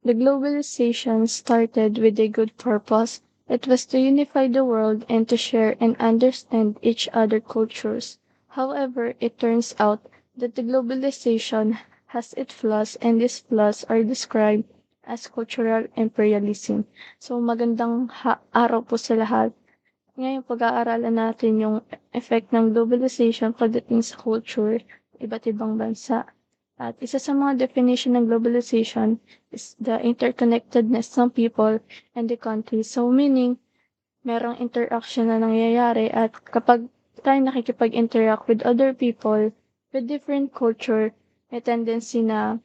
the globalization started with a good purpose. It was to unify the world and to share and understand each other cultures. However, it turns out that the globalization has its flaws and these flaws are described as cultural imperialism. So magandang araw po sa lahat. Ngayon pag-aaralan natin yung effect ng globalization pagdating sa culture, iba't ibang bansa. At isa sa mga definition ng globalization is the interconnectedness ng people and the country. So meaning, merong interaction na nangyayari at kapag tayo nakikipag-interact with other people with different culture, may tendency na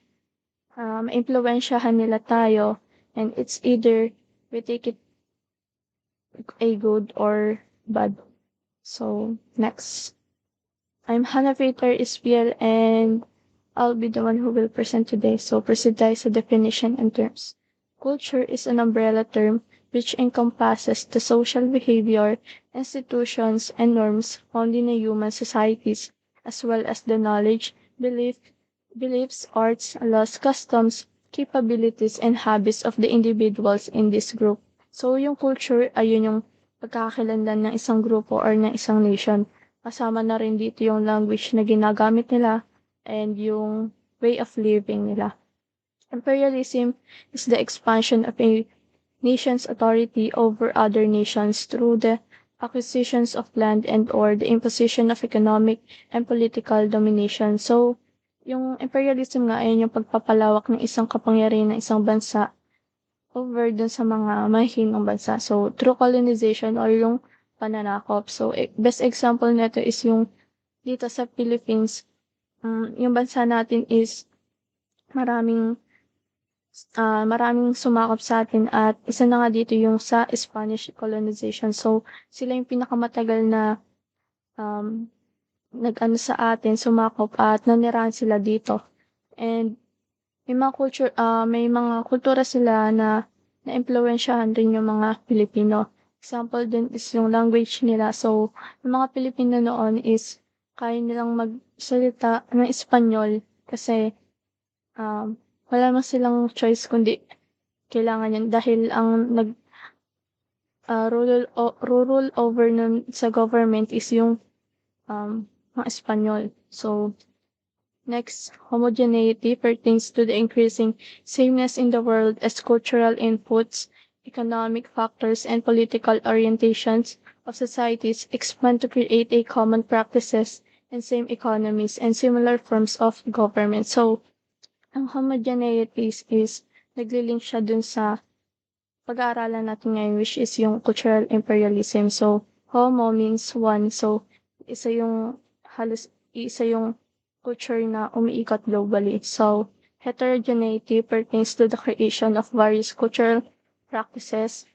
ma-impluwensyahan nila tayo and it's either we take it a good or bad. So, next. I'm Hannah Vater Isbiel and I'll be the one who will present today. So, proceed tayo sa definition and terms. Culture is an umbrella term which encompasses the social behavior, institutions, and norms found in human societies, as well as the knowledge, beliefs, arts, laws, customs, capabilities, and habits of the individuals in this group. So, yung culture, ayun yung pagkakakilanlan ng isang grupo or ng isang nation. Kasama na rin dito yung language na ginagamit nila and yung way of living nila. Imperialism is the expansion of a nation's authority over other nations through the acquisitions of land and or the imposition of economic and political domination. So, yung imperialism nga ay yung pagpapalawak ng isang kapangyarihan ng isang bansa over dun sa mga mahihinang bansa. So, through colonization or yung pananakop. So, best example nito is yung dito sa Philippines, yung bansa natin is maraming sumakop sa atin at isa na nga dito yung sa Spanish colonization. So, sila yung pinakamatagal na nag-ano sa atin, sumakop at nanirahan sila dito. And may mga kultura sila na naimpluwensyahan rin yung mga Pilipino. Example din is yung language nila. So, yung mga Pilipino noon is kaya nilang magsalita ng Espanyol kasi wala naman silang choice kundi kailangan yan dahil ang rule over nun sa government is yung mga Espanyol. So, next, homogeneity pertains to the increasing sameness in the world as cultural inputs, economic factors, and political orientations of societies expand to create a common practices and same economies and similar forms of government. So, ang homogeneity is naglilink siya dun sa pag-aaralan natin ngayon which is yung cultural imperialism. So, homo means one. So, isa yung culture na umiikot globally. So, heterogeneity pertains to the creation of various cultural practices,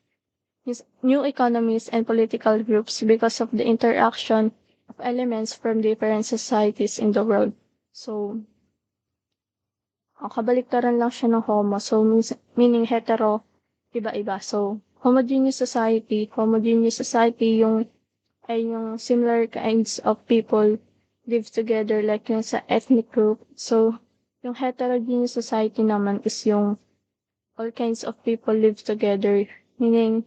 new economies, and political groups because of the interaction of elements from different societies in the world. So, kabaliktaran lang siya ng homo. So, meaning hetero, iba-iba. So, homogeneous society yung similar kinds of people live together like yung sa ethnic group. So, yung heterogeneous society naman is yung all kinds of people live together. Meaning,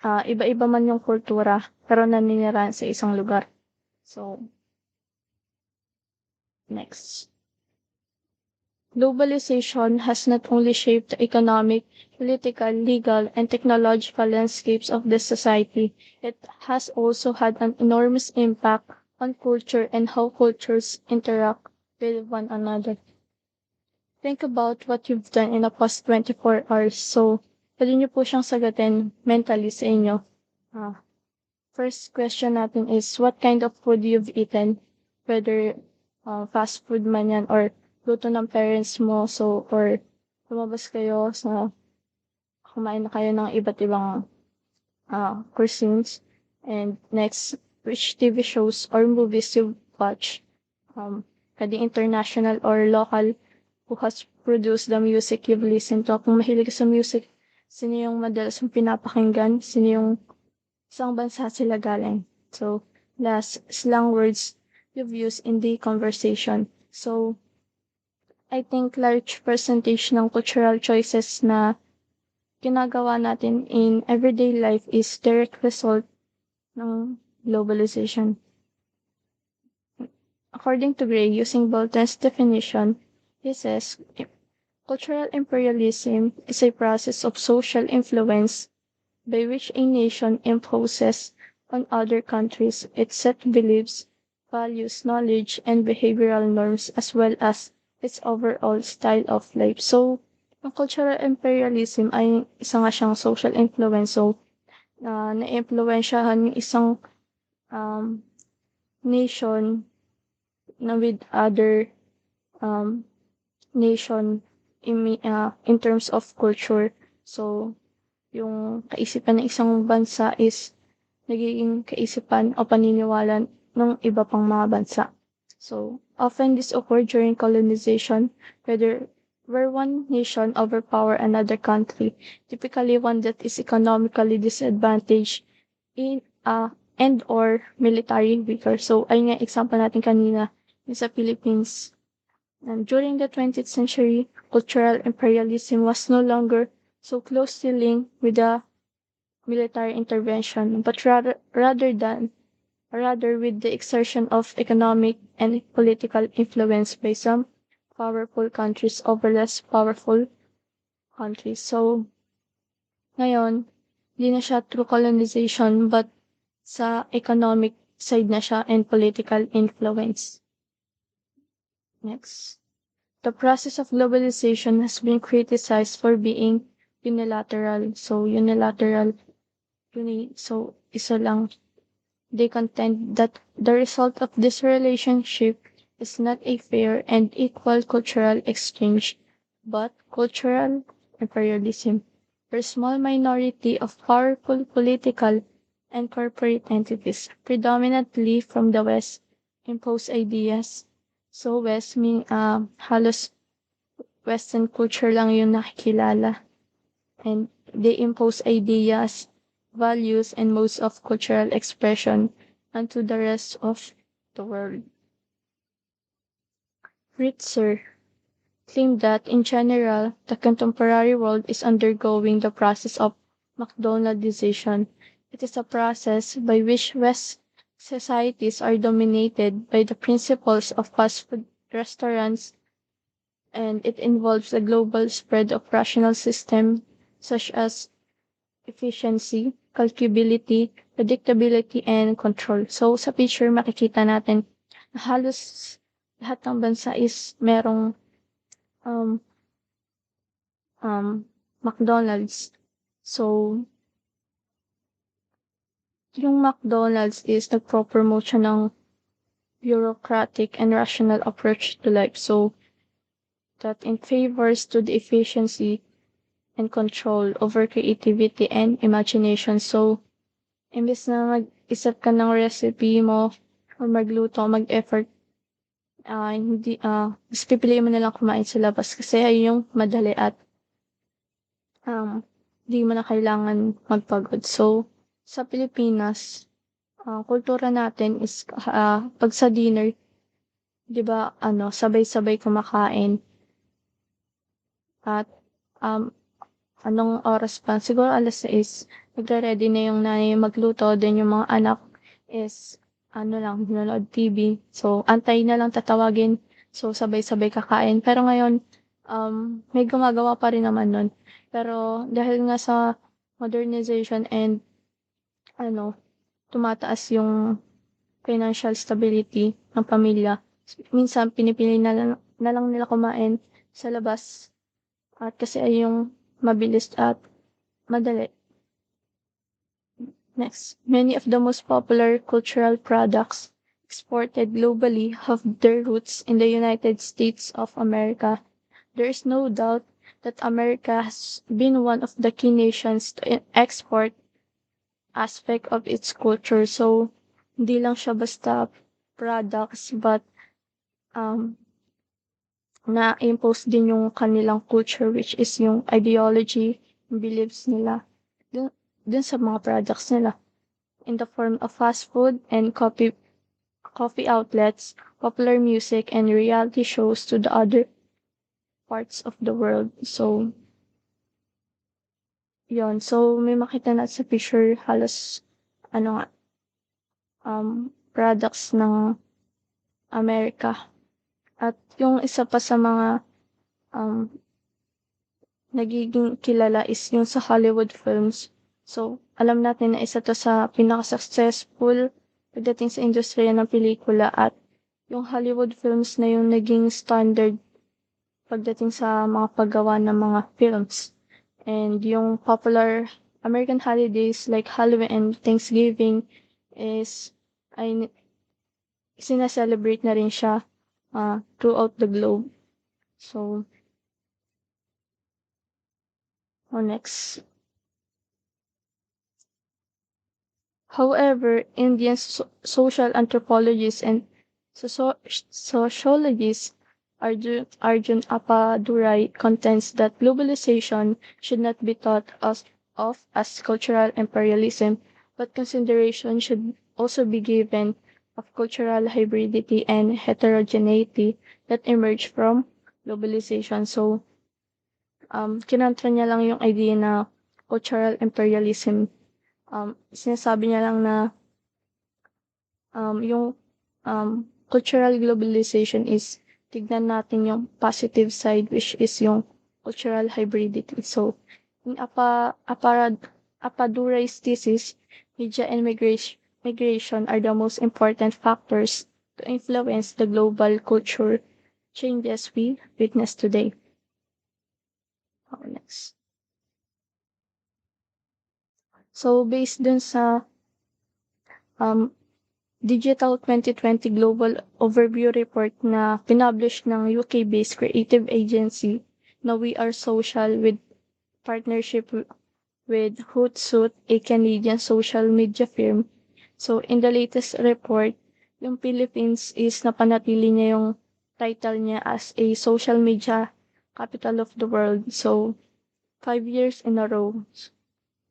iba-iba man yung kultura, pero naninirahan sa isang lugar. So, next. Globalization has not only shaped the economic, political, legal, and technological landscapes of this society, it has also had an enormous impact on culture and how cultures interact with one another. Think about what you've done in the past 24 hours. So, pwede niyo po siyang sagutin mentally sa inyo. First question natin is, what kind of food you've eaten? Whether fast food man yan or luto ng parents mo, so, or lumabas kayo kumain na kayo ng iba't ibang cuisines. And next, which TV shows or movies you watch, pwede international or local, who has produced the music you've listened to. Kung mahilig ka sa music, sino yung madalas mong pinapakinggan, sino yung isang bansa sila galing. So, last, slang words you've used in the conversation. So, I think large percentage ng cultural choices na ginagawa natin in everyday life is direct result ng globalization. According to Gray, using Bolton's definition, he says cultural imperialism is a process of social influence by which a nation imposes on other countries its set beliefs, values, knowledge, and behavioral norms as well as its overall style of life. So, ang cultural imperialism ay isa nga siyang social influence. So, na-impluwensyahan yung isang um, nation na with other um, nation in terms of culture. So, yung kaisipan ng isang bansa is nagiging kaisipan o paniniwala ng iba pang mga bansa. So, often this occurred during colonization, where one nation overpower another country, typically one that is economically disadvantaged in and or military weaker. So, ayun nga example natin kanina yung sa Philippines. And during the 20th century, cultural imperialism was no longer so closely linked with the military intervention, but rather with the exertion of economic and political influence by some powerful countries over less powerful countries. So, ngayon, hindi na siya through colonization but sa economic side na siya and political influence. Next. The process of globalization has been criticized for being unilateral. So, so isa lang. They contend that the result of this relationship is not a fair and equal cultural exchange, but cultural imperialism, where a small minority of powerful political and corporate entities, predominantly from the West, impose ideas. So West mean halos Western culture lang yung nakikilala. And they impose ideas, values, and modes of cultural expression onto the rest of the world. Ritzer claimed that, in general, the contemporary world is undergoing the process of McDonaldization. It is a process by which West societies are dominated by the principles of fast food restaurants, and it involves a global spread of rational systems such as efficiency, calculability, predictability, and control. So, sa picture makikita natin na halos lahat ng bansa is merong um, McDonald's. So, yung McDonald's is nagpo-promote siya ng bureaucratic and rational approach to life. So, that in favors to the efficiency and control over creativity and imagination. So, imbes na mag-isip ka ng recipe mo or magluto, mag-effort, mas pipiliin mo na lang kumain sa labas kasi ayun yung madali at di mo na kailangan magpagod. So, sa Pilipinas, kultura natin is pag sa dinner, 'di ba, sabay-sabay kumakain at anong oras pa, siguro 6:00 nagre-ready na yung nanay magluto, then yung mga anak is lang, nanonood TV. So, antay na lang tatawagin. So, sabay-sabay kakain. Pero ngayon, may gumagawa pa rin naman nun. Pero dahil nga sa modernization and tumataas yung financial stability ng pamilya, minsan pinipili na lang nila kumain sa labas at kasi ay yung mabilis at madali. Next, many of the most popular cultural products exported globally have their roots in the United States of America. There is no doubt that America has been one of the key nations to export aspect of its culture. So, hindi lang siya basta products but na-impose din yung kanilang culture which is yung ideology, beliefs nila dun sa mga products nila in the form of fast food and coffee outlets, popular music, and reality shows to the other parts of the world. So, yon. So, may makita na sa picture halos ano nga, products ng Amerika. At yung isa pa sa mga um, nagiging kilala is yung sa Hollywood films. So, alam natin na isa 'to sa pinaka-successful pagdating sa industriya ng pelikula at yung Hollywood films na yung naging standard pagdating sa mga paggawa ng mga films. And yung popular American holidays like Halloween and Thanksgiving is ay sine-celebrate na rin siya, throughout the globe. So, next. However, Indian social anthropologists and sociologists Arjun Appadurai contends that globalization should not be thought of as cultural imperialism, but consideration should also be given of cultural hybridity and heterogeneity that emerge from globalization. So, kinontra niya lang yung idea na cultural imperialism. Sinasabi niya lang na yung cultural globalization is tignan natin yung positive side which is yung cultural hybridity. So, in Appadurai's thesis, media and migration are the most important factors to influence the global culture changes we witness today. Next. So, based dun sa Digital 2020 Global Overview Report na pinublish ng UK-based creative agency na We Are Social with partnership with Hootsuite, a Canadian social media firm. So, in the latest report, yung Philippines is napanatili niya yung title niya as a social media capital of the world. So, 5 years in a row.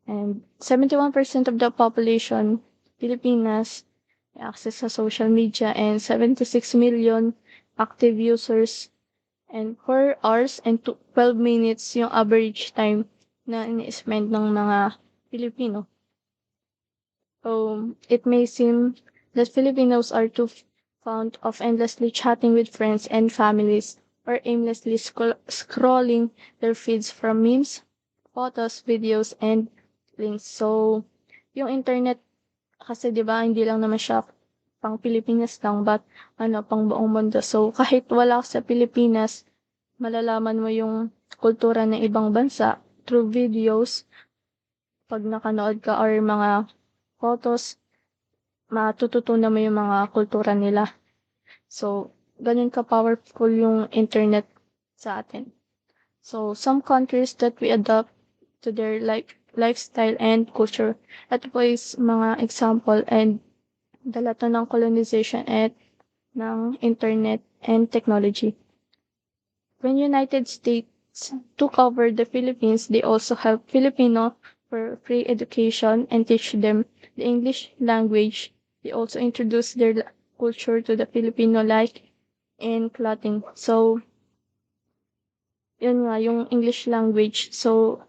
And 71% of the population, Filipinas, access sa social media and 76 million active users and 4 hours and 12 minutes yung average time na ini-spend ng mga Pilipino. So, it may seem that Filipinos are too fond of endlessly chatting with friends and families or aimlessly scrolling their feeds from memes, photos, videos, and links. So, yung internet kasi 'di ba hindi lang naman siya pang Pilipinas lang but pang buong mundo. So, kahit wala ka sa Pilipinas, malalaman mo yung kultura ng ibang bansa through videos. 'Pag nakanood ka or mga photos, matututunan mo yung mga kultura nila. So, ganun ka-powerful yung internet sa atin. So, some countries that we adopt to their lifestyle and culture. Ito po is mga example and dala to ng colonization at ng internet and technology. When United States took over the Philippines, they also helped Filipino for free education and teach them the English language. They also introduced their culture to the Filipino like in clothing. So, yun nga, yung English language. So,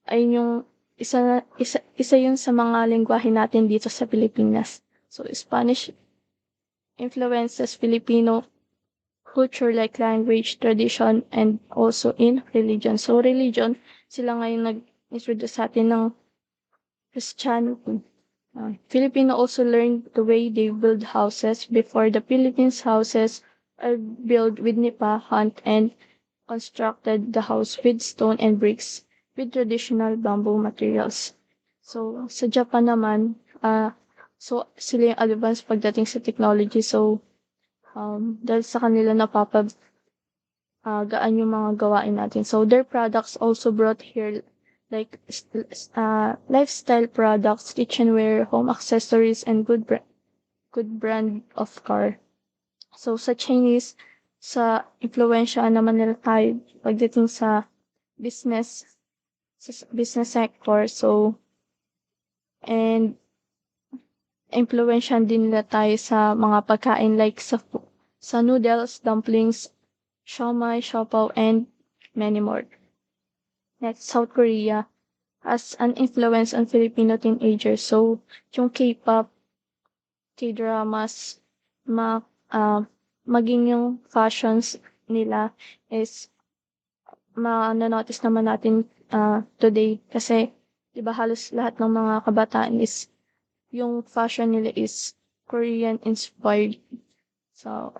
ay yung isa yun sa mga lengguwahe natin dito sa Pilipinas. So, Spanish influences Filipino culture like language, tradition, and also in religion. So, religion, sila ngayon nag-introduce sa atin ng Christianity. Filipino also learned the way they build houses before the Philippines houses are built with nipa, hunt, and constructed the house with stone and bricks with traditional bamboo materials. So, sa Japan naman, so sila yung advance pagdating sa technology. So, dahil sa kanila gaan yung mga gawain natin. So, their products also brought here like lifestyle products, kitchenware, home accessories, and good brand of car. So, sa Chinese, sa impluwensya naman nila tayo pagdating sa business sector. So, and impluwensyahan din nila tayo sa mga pagkain like sa noodles, dumplings, siomai, siopaw, and many more. Next, South Korea has an influence on Filipino teenagers. So, yung K-pop, K-dramas, ma, ah, maging yung fashions nila is ma-no-notice naman natin today kasi 'di ba halos lahat ng mga kabataan is yung fashion nila is Korean inspired. So,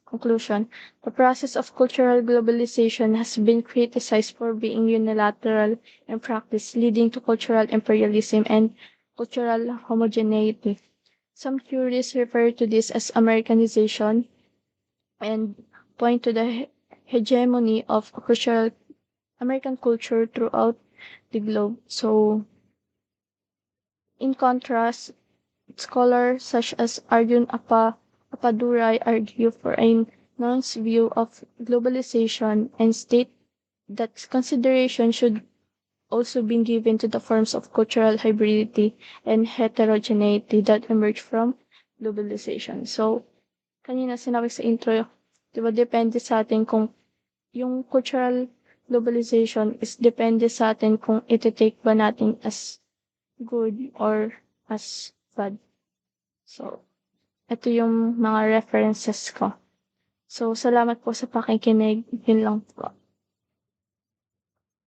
conclusion, the process of cultural globalization has been criticized for being unilateral in practice, leading to cultural imperialism and cultural homogeneity. Some theorists refer to this as Americanization and point to the hegemony of cultural American culture throughout the globe. So, in contrast, scholars such as Arjun Appadurai argue for a nuanced view of globalization and state that consideration should also be given to the forms of cultural hybridity and heterogeneity that emerge from globalization. So, kanina sinabi sa intro, di ba, depende sa atin kung yung cultural globalization is depende sa atin kung iti-take ba natin as good or as bad. So, ito yung mga references ko. So, salamat po sa pakikinig. Yun lang po.